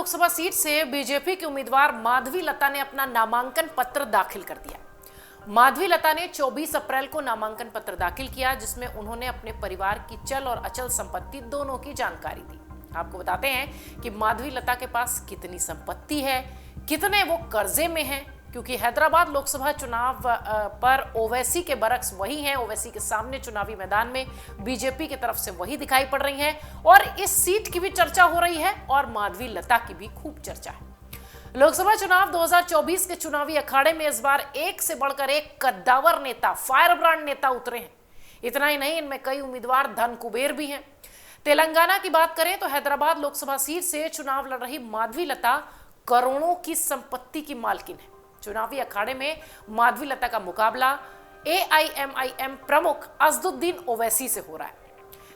Lok Sabha seat से BJP के उम्मीदवार माधवी लता ने अपना नामांकन पत्र दाखिल कर दिया। माधवी लता ने 24 अप्रैल को नामांकन पत्र दाखिल किया, जिसमें उन्होंने अपने परिवार की चल और अचल संपत्ति दोनों की जानकारी दी। आपको बताते हैं कि माधवी लता के पास कितनी संपत्ति है, कितने वो कर्जे में हैं, क्योंकि हैदराबाद लोकसभा चुनाव पर ओवैसी के बरक्स वही हैं। ओवैसी के सामने चुनावी मैदान में बीजेपी की तरफ से वही दिखाई पड़ रही हैं और इस सीट की भी चर्चा हो रही है और माधवी लता की भी खूब चर्चा है। लोकसभा चुनाव 2024 के चुनावी अखाड़े में इस बार एक से बढ़कर एक कद्दावर नेता, फायर ब्रांड नेता उतरे हैं। इतना ही नहीं, इनमें कई उम्मीदवार धन कुबेर भी हैं। तेलंगाना की बात करें तो हैदराबाद लोकसभा सीट से चुनाव लड़ रही माधवी लता करोड़ों की संपत्ति की मालकिन है। चुनावी अखाड़े में माधवी लता का मुकाबला AIMIM प्रमुख असदुद्दीन ओवैसी से हो रहा है।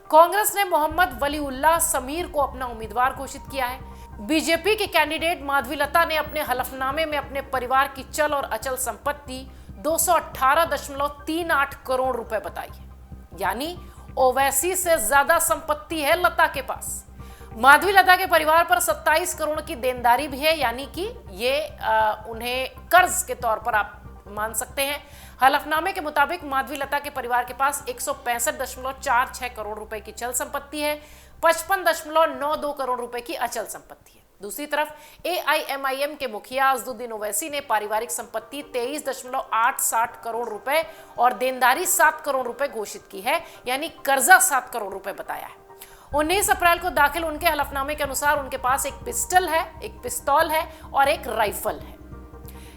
कांग्रेस ने मोहम्मद वलीउल्लाह समीर को अपना उम्मीदवार घोषित किया है। बीजेपी के कैंडिडेट माधवी लता ने अपने हलफनामे में अपने परिवार की चल और अचल संपत्ति 218.38 करोड़ रुपए बताई है, यानी ओवैसी से ज्यादा संपत्ति है लता के पास। माधवी लता के परिवार पर 27 करोड़ की देनदारी भी है, यानी कि ये उन्हें कर्ज के तौर पर आप मान सकते हैं। हलफनामे के मुताबिक माधवी लता के परिवार के पास 165.46 करोड़ रुपए की चल संपत्ति है, 55.92 करोड़ रुपए की अचल संपत्ति है। दूसरी तरफ AIMIM के मुखिया असदुद्दीन ओवैसी ने पारिवारिक संपत्ति 23.87 करोड़ रुपए और देनदारी 7 करोड़ रुपए घोषित की है, यानी कर्जा 7 करोड़ रुपए बताया है। 19 अप्रैल को दाखिल उनके हलफनामे के अनुसार उनके पास एक पिस्टल है, एक पिस्तौल है और एक राइफल है।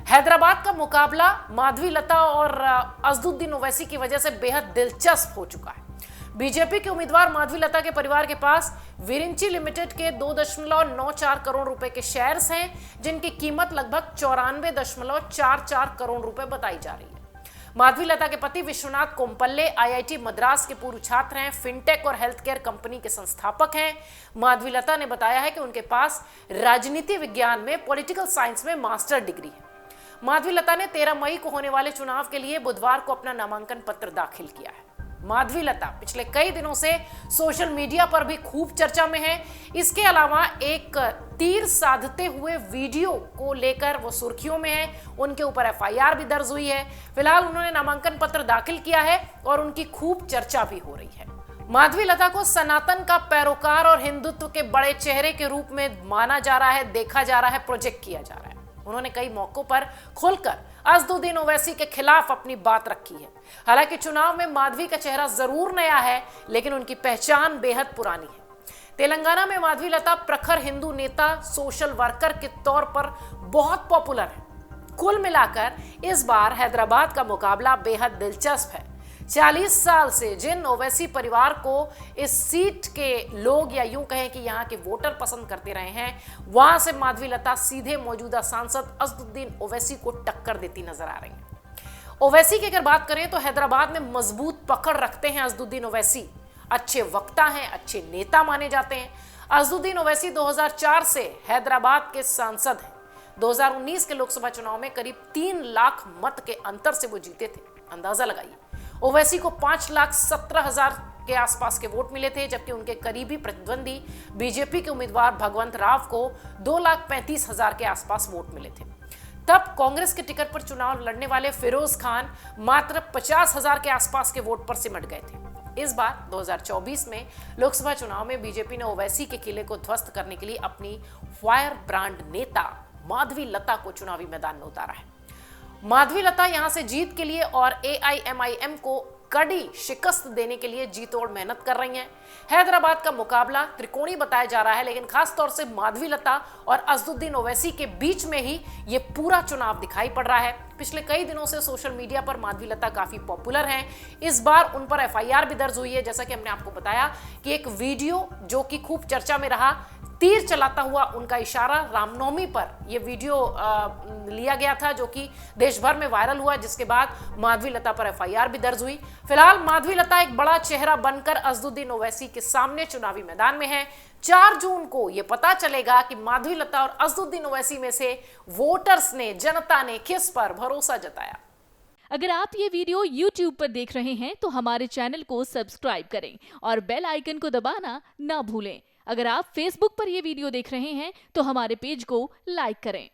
हैदराबाद का मुकाबला माधवी लता और असदुद्दीन ओवैसी की वजह से बेहद दिलचस्प हो चुका है। बीजेपी के उम्मीदवार माधवी लता के परिवार के पास विरिंची लिमिटेड के 2.94 करोड़ रुपए के शेयर्स हैं, जिनकी कीमत लगभग 94.44 करोड़ रुपए बताई जा रही है। माधवी लता के पति विश्वनाथ कोम्पल्ले IIT मद्रास के पूर्व छात्र हैं, फिनटेक और हेल्थ केयर कंपनी के संस्थापक हैं। माधवी लता ने बताया है कि उनके पास राजनीति विज्ञान में, पॉलिटिकल साइंस में मास्टर डिग्री है। माधवी लता ने 13 मई को होने वाले चुनाव के लिए बुधवार को अपना नामांकन पत्र दाखिल किया है। माधवी लता पिछले कई दिनों से सोशल मीडिया पर भी खूब चर्चा में है। इसके अलावा एक तीर साधते हुए वीडियो को लेकर वो सुर्खियों में है। उनके ऊपर FIR भी दर्ज हुई है। फिलहाल उन्होंने नामांकन पत्र दाखिल किया है और उनकी खूब चर्चा भी हो रही है। माधवी लता को सनातन का पैरोकार और हिंदुत्व के बड़े चेहरे के रूप में माना जा रहा है, देखा जा रहा है, प्रोजेक्ट किया जा रहा है। उन्होंने कई मौकों पर खुलकर असदुद्दीन ओवैसी के खिलाफ अपनी बात रखी है। हालांकि चुनाव में माधवी का चेहरा जरूर नया है, लेकिन उनकी पहचान बेहद पुरानी है। तेलंगाना में माधवी लता प्रखर हिंदू नेता, सोशल वर्कर के तौर पर बहुत पॉपुलर है। कुल मिलाकर इस बार हैदराबाद का मुकाबला बेहद दिलचस्प है। 40 साल से जिन ओवैसी परिवार को इस सीट के लोग, या यूं कहें कि यहाँ के वोटर पसंद करते रहे हैं, वहां से माधवी लता सीधे मौजूदा सांसद असदुद्दीन ओवैसी को टक्कर देती नजर आ रही हैं। ओवैसी की अगर बात करें तो हैदराबाद में मजबूत पकड़ रखते हैं असदुद्दीन ओवैसी। अच्छे वक्ता हैं, अच्छे नेता माने जाते हैं। असदुद्दीन ओवैसी 2004 से हैदराबाद के सांसद हैं। 2019 के लोकसभा चुनाव में करीब 3 लाख मत के अंतर से वो जीते थे। अंदाजा लगाइए, ओवैसी को 5,17,000 के आसपास के वोट मिले थे, जबकि उनके करीबी प्रतिद्वंदी बीजेपी के उम्मीदवार भगवंत राव को 2,35,000 के आसपास वोट मिले थे। तब कांग्रेस के टिकट पर चुनाव लड़ने वाले फिरोज खान मात्र 50,000 के आसपास के वोट पर सिमट गए थे। इस बार 2024 में लोकसभा चुनाव में बीजेपी ने ओवैसी के किले को ध्वस्त करने के लिए अपनी फायर ब्रांड नेता माधवी लता को चुनावी मैदान में उतारा है। माधवी लता यहां से जीत के लिए और AIMIM को कड़ी शिकस्त देने के लिए जी तोड़ मेहनत कर रही हैं। हैदराबाद का मुकाबला त्रिकोणी बताया जा रहा है, लेकिन खास तौर से माधवी लता और असदुद्दीन ओवैसी के बीच में ही ये पूरा चुनाव दिखाई पड़ रहा है। पिछले कई दिनों से सोशल मीडिया पर माधवी लता काफी पॉपुलर हैं। इस बार उन पर FIR भी दर्ज हुई है। जैसा कि हमने आपको बताया कि एक वीडियो जो कि खूब चर्चा में रहा, तीर चलाता हुआ उनका इशारा, रामनवमी पर यह वीडियो लिया गया था, जो कि देश भर में वायरल हुआ, जिसके बाद माधवी लता पर FIR भी दर्ज हुई। फिलहाल माधवी लता एक बड़ा चेहरा बनकर असदुद्दीन ओवैसी के सामने चुनावी मैदान में है। 4 जून को यह पता चलेगा कि माधवी लता और असदुद्दीन ओवैसी में से वोटर्स ने, जनता ने किस पर भरोसा जताया। अगर आप ये वीडियो YouTube पर देख रहे हैं तो हमारे चैनल को सब्सक्राइब करें और बेल आइकन को दबाना ना भूलें। अगर आप Facebook पर ये वीडियो देख रहे हैं तो हमारे पेज को लाइक करें।